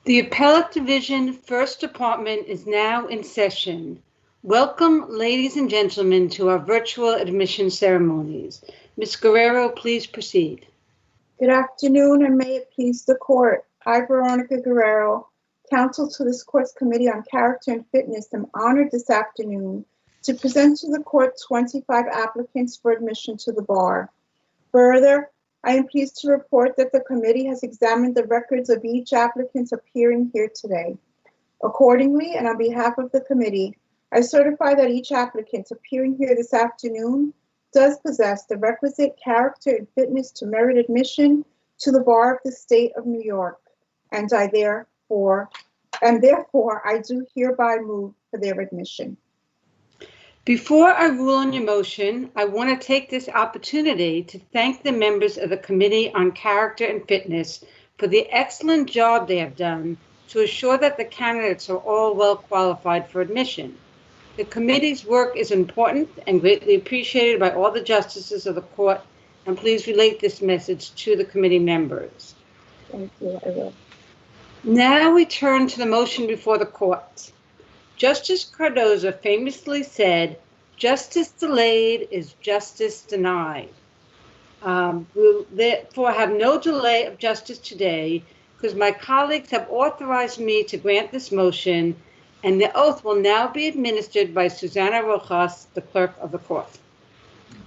The Appellate Division First Department is now in session. Welcome, ladies and gentlemen, to our virtual admission ceremonies. Ms. Guerrero, please proceed. Good afternoon, and may it please the court. I, Veronica Guerrero, counsel to this court's Committee on Character and Fitness, am honored this afternoon to present to the court 25 applicants for admission to the bar. Further, I am pleased to report that the committee has examined the records of each applicant appearing here today. Accordingly, and on behalf of the committee, I certify that each applicant appearing here this afternoon does possess the requisite character and fitness to merit admission to the bar of the state of New York, and therefore I do hereby move for their admission. Before I rule on your motion, I want to take this opportunity to thank the members of the Committee on Character and Fitness for the excellent job they have done to assure that the candidates are all well qualified for admission. The committee's work is important and greatly appreciated by all the justices of the court, and please relate this message to the committee members. Thank you, I will. Now we turn to the motion before the court. Justice Cardozo famously said, "Justice delayed is justice denied." We'll therefore have no delay of justice today because my colleagues have authorized me to grant this motion, and the oath will now be administered by Susana Rojas, the clerk of the court.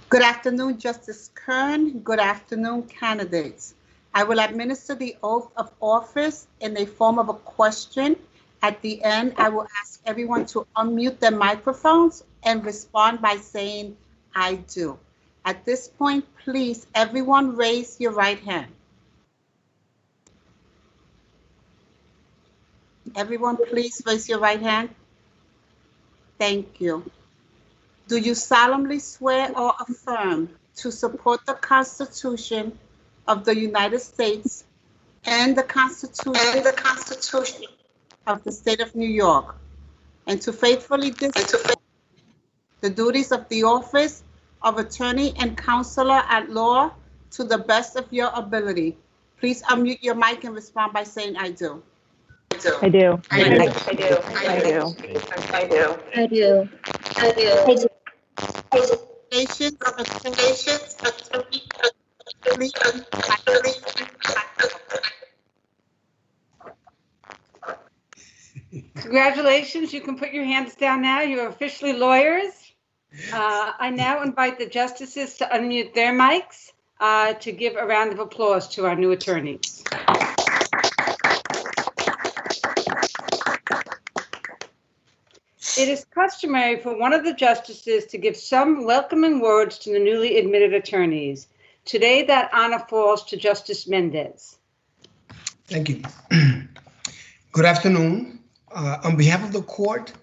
Good afternoon, Justice Kern. Good afternoon, candidates. I will administer the oath of office in the form of a question. At the end, I will ask everyone to unmute their microphones and respond by saying, "I do." At this point, please, everyone raise your right hand. Everyone, please raise your right hand. Thank you. Do you solemnly swear or affirm to support the Constitution of the United States and the Constitution of the State of New York, and to faithfully discharge the duties of the office of Attorney and Counselor at Law to the best of your ability? Please unmute your mic and respond by saying, "I do." I do. I do. I do. I do. I do. I do. I do. Congratulations, you can put your hands down now. You're officially lawyers. I now invite the justices to unmute their mics to give a round of applause to our new attorneys. It is customary for one of the justices to give some welcoming words to the newly admitted attorneys. Today, that honor falls to Justice Mendez. Thank you. Good afternoon. On behalf of the court,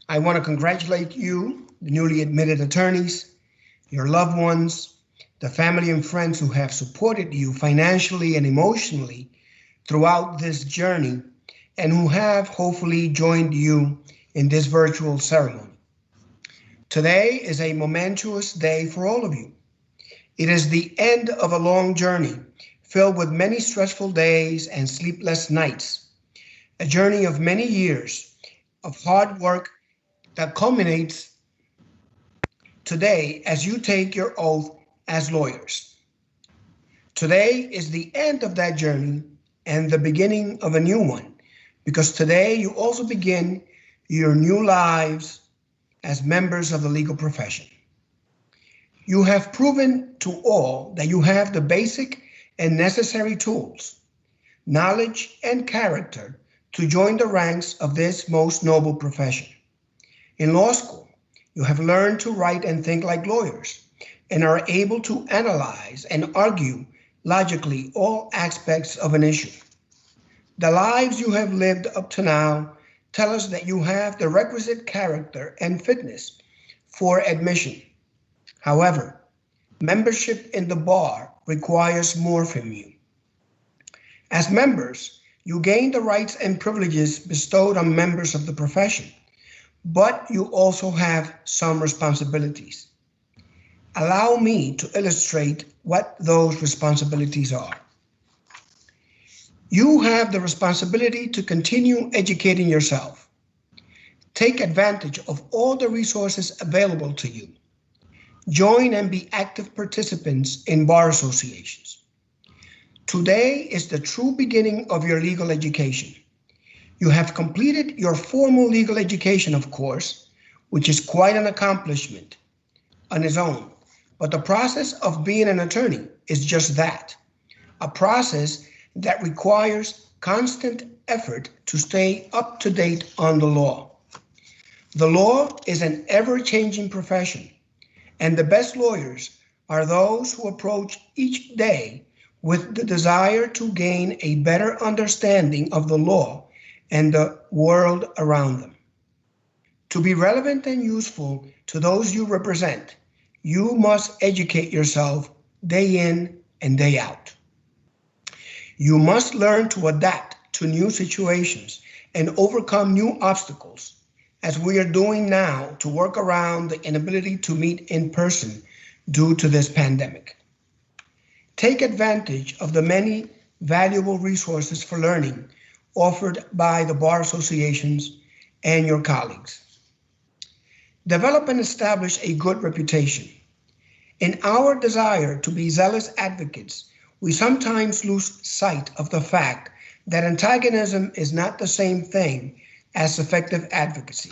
I want to congratulate you, the newly admitted attorneys, your loved ones, the family and friends who have supported you financially and emotionally throughout this journey, and who have hopefully joined you in this virtual ceremony. Today is a momentous day for all of you. It is the end of a long journey filled with many stressful days and sleepless nights. A journey of many years of hard work that culminates today as you take your oath as lawyers. Today is the end of that journey and the beginning of a new one, because today you also begin your new lives as members of the legal profession. You have proven to all that you have the basic and necessary tools, knowledge, and character to join the ranks of this most noble profession. In law school, you have learned to write and think like lawyers and are able to analyze and argue logically all aspects of an issue. The lives you have lived up to now tell us that you have the requisite character and fitness for admission. However, membership in the bar requires more from you. As members, you gain the rights and privileges bestowed on members of the profession, but you also have some responsibilities. Allow me to illustrate what those responsibilities are. You have the responsibility to continue educating yourself. Take advantage of all the resources available to you. Join and be active participants in bar associations. Today is the true beginning of your legal education. You have completed your formal legal education, of course, which is quite an accomplishment on its own. But the process of being an attorney is just that, a process that requires constant effort to stay up to date on the law. The law is an ever-changing profession, and the best lawyers are those who approach each day with the desire to gain a better understanding of the law and the world around them. To be relevant and useful to those you represent, you must educate yourself day in and day out. You must learn to adapt to new situations and overcome new obstacles, as we are doing now to work around the inability to meet in person due to this pandemic. Take advantage of the many valuable resources for learning offered by the bar associations and your colleagues. Develop and establish a good reputation. In our desire to be zealous advocates, we sometimes lose sight of the fact that antagonism is not the same thing as effective advocacy.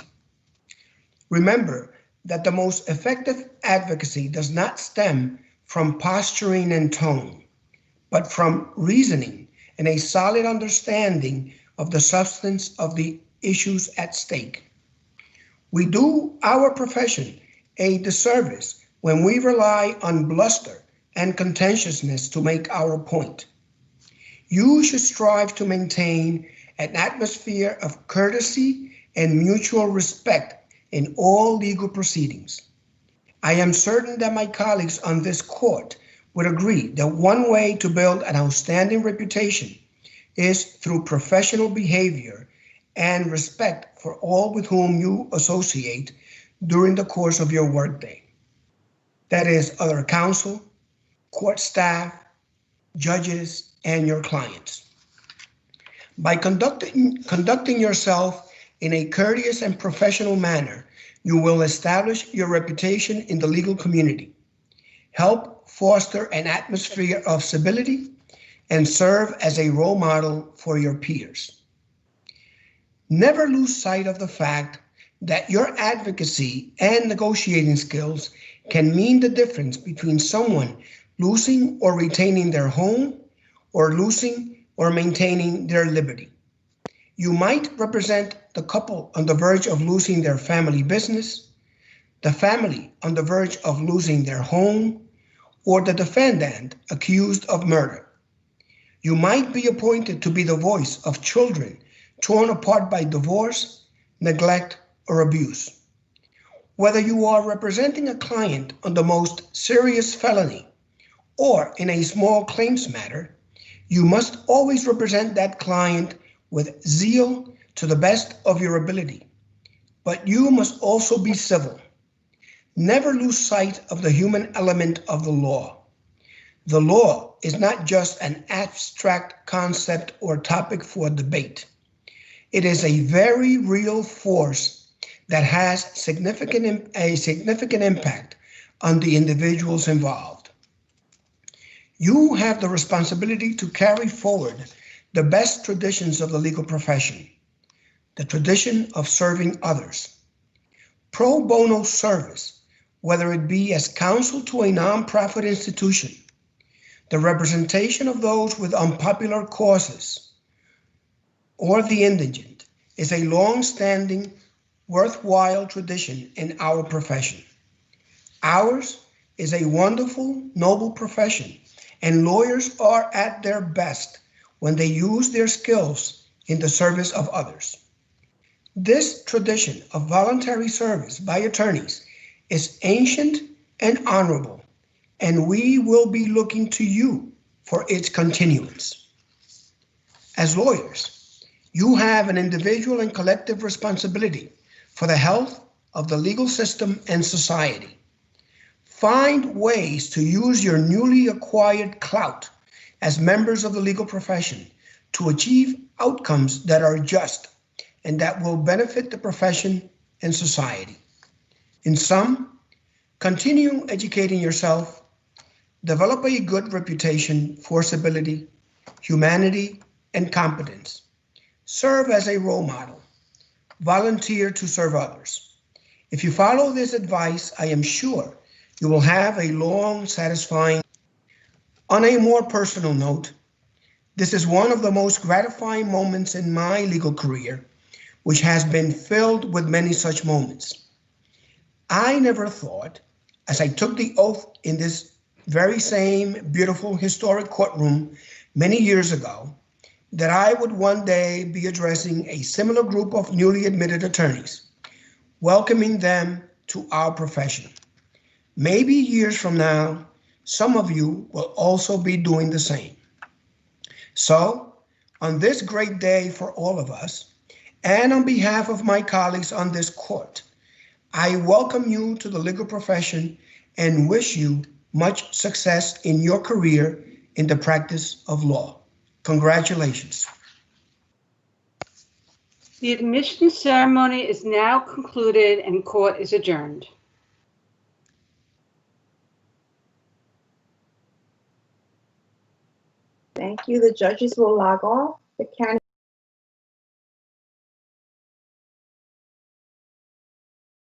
Remember that the most effective advocacy does not stem from posturing and tone, but from reasoning and a solid understanding of the substance of the issues at stake. We do our profession a disservice when we rely on bluster and contentiousness to make our point. You should strive to maintain an atmosphere of courtesy and mutual respect in all legal proceedings. I am certain that my colleagues on this court would agree that one way to build an outstanding reputation is through professional behavior and respect for all with whom you associate during the course of your workday. That is, other counsel, court staff, judges, and your clients. By conducting yourself in a courteous and professional manner, you will establish your reputation in the legal community, help foster an atmosphere of civility, and serve as a role model for your peers. Never lose sight of the fact that your advocacy and negotiating skills can mean the difference between someone losing or retaining their home or losing or maintaining their liberty. You might represent the couple on the verge of losing their family business, the family on the verge of losing their home, or the defendant accused of murder. You might be appointed to be the voice of children torn apart by divorce, neglect, or abuse. Whether you are representing a client on the most serious felony or in a small claims matter, you must always represent that client with zeal to the best of your ability. But you must also be civil. Never lose sight of the human element of the law. The law is not just an abstract concept or topic for debate. It is a very real force that has a significant impact on the individuals involved. You have the responsibility to carry forward the best traditions of the legal profession, the tradition of serving others. Pro bono service, whether it be as counsel to a nonprofit institution, the representation of those with unpopular causes, or the indigent, is a long-standing, worthwhile tradition in our profession. Ours is a wonderful, noble profession, and lawyers are at their best when they use their skills in the service of others. This tradition of voluntary service by attorneys is ancient and honorable, and we will be looking to you for its continuance. As lawyers, you have an individual and collective responsibility for the health of the legal system and society. Find ways to use your newly acquired clout as members of the legal profession to achieve outcomes that are just and that will benefit the profession and society. In sum, continue educating yourself, develop a good reputation for civility, humanity, and competence. Serve as a role model. Volunteer to serve others. If you follow this advice, I am sure you will have a long, satisfying. On a more personal note, this is one of the most gratifying moments in my legal career, which has been filled with many such moments. I never thought, as I took the oath in this very same beautiful historic courtroom many years ago, that I would one day be addressing a similar group of newly admitted attorneys, welcoming them to our profession. Maybe years from now, some of you will also be doing the same. So, on this great day for all of us, and on behalf of my colleagues on this court, I welcome you to the legal profession and wish you much success in your career in the practice of law. Congratulations. The admission ceremony is now concluded and court is adjourned. Thank you. The judges will log off. The county